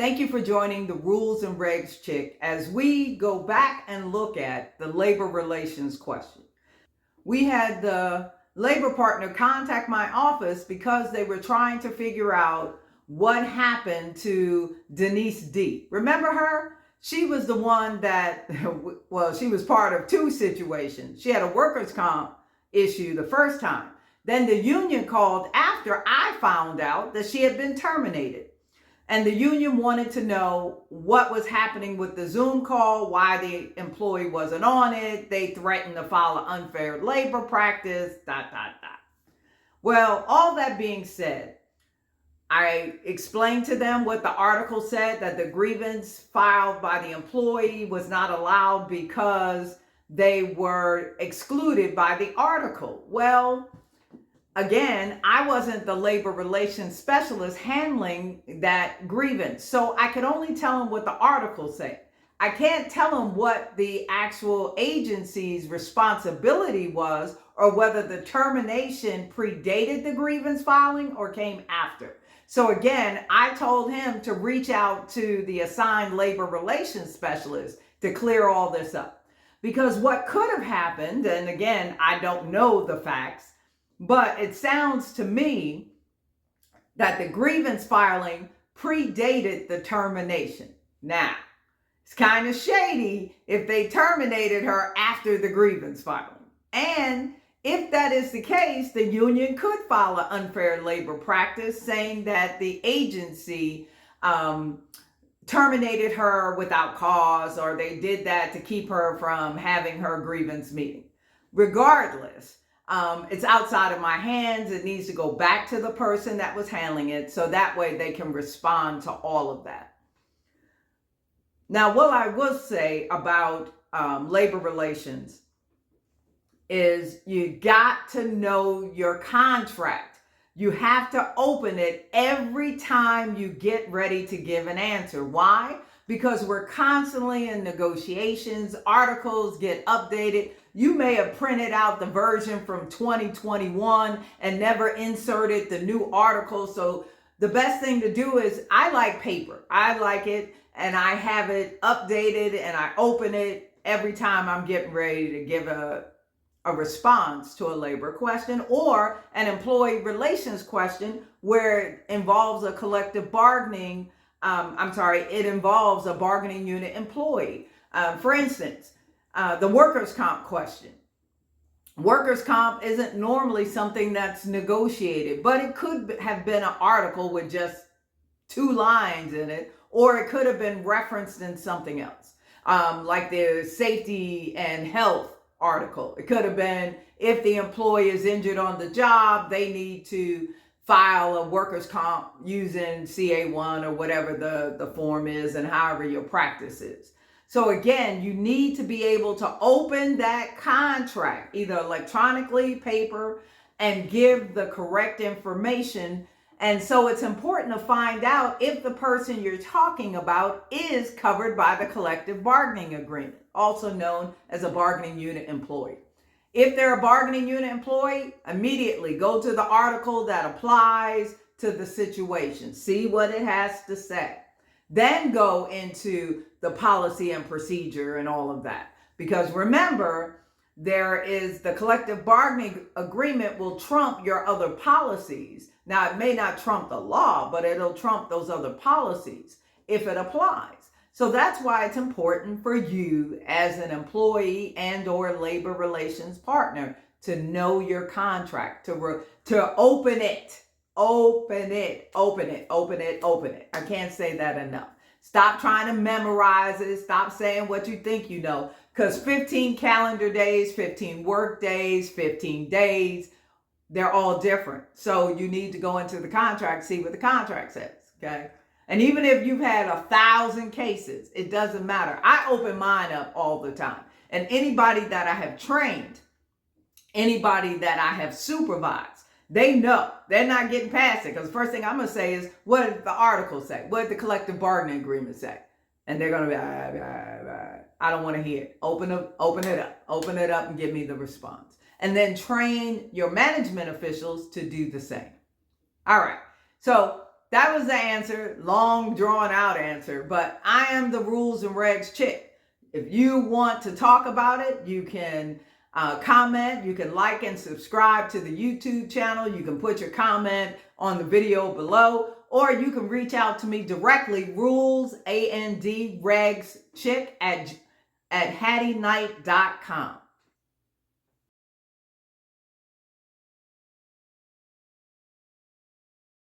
Thank you for joining the Rules and Regs Chick as we go back and look at the labor relations question. We had the labor partner contact my office because they were trying to figure out what happened to Denise D. Remember her? She was the one that, well, she was part of two situations. She had a workers' comp issue the first time. Then the union called after I found out that she had been terminated. And the union wanted to know what was happening with the Zoom call, why the employee wasn't on it. They threatened to file an unfair labor practice, ... Well, all that being said, I explained to them what the article said, that the grievance filed by the employee was not allowed because they were excluded by the article. Well, again, I wasn't the labor relations specialist handling that grievance. So I could only tell them what the article said. I can't tell them what the actual agency's responsibility was or whether the termination predated the grievance filing or came after. So again, I told him to reach out to the assigned labor relations specialist to clear all this up. Because what could have happened, and again, I don't know the facts, but it sounds to me that the grievance filing predated the termination. Now, it's kind of shady if they terminated her after the grievance filing. And if that is the case, the union could file an unfair labor practice saying that the agency terminated her without cause, or they did that to keep her from having her grievance meeting. Regardless, it's outside of my hands. It needs to go back to the person that was handling it so that way they can respond to all of that. Now, what I will say about labor relations is you got to know your contract. You have to open it every time you get ready to give an answer. Why? Because we're constantly in negotiations. Articles get updated. You may have printed out the version from 2021 and never inserted the new article. So the best thing to do is, I like paper. I like it, and I have it updated, and I open it every time I'm getting ready to give a response to a labor question or an employee relations question where it involves a collective bargaining, it involves a bargaining unit employee. For instance, the workers' comp question. Workers' comp isn't normally something that's negotiated, but it could have been an article with just 2 lines in it, or it could have been referenced in something else, like the safety and health article. It could have been, if the employee is injured on the job, they need to file a workers' comp using CA1 or whatever the form is, and however your practice is. So again, you need to be able to open that contract, either electronically, paper, and give the correct information. And so it's important to find out if the person you're talking about is covered by the collective bargaining agreement, also known as a bargaining unit employee. If they're a bargaining unit employee, immediately go to the article that applies to the situation. See what it has to say. Then go into the policy and procedure and all of that. Because remember, there is the collective bargaining agreement will trump your other policies. Now, it may not trump the law, but it'll trump those other policies if it applies. So that's why it's important for you as an employee and or labor relations partner to know your contract, to open it. Open it. I can't say that enough. Stop trying to memorize it. Stop saying what you think you know. Because 15 calendar days, 15 work days, 15 days, they're all different. So you need to go into the contract, see what the contract says, okay? And even if you've had 1,000 cases, it doesn't matter. I open mine up all the time. And anybody that I have trained, anybody that I have supervised, they know. They're not getting past it. Because the first thing I'm going to say is, what did the article say? What did the collective bargaining agreement say? And they're going to be, I don't want to hear it. Open it up and give me the response. And then train your management officials to do the same. All right. So that was the answer, long drawn out answer, but I am the rules and regs chick. If you want to talk about it, you can comment, you can like and subscribe to the YouTube channel, you can put your comment on the video below, or you can reach out to me directly, rules, AND, regs, chick at hattyknight.com.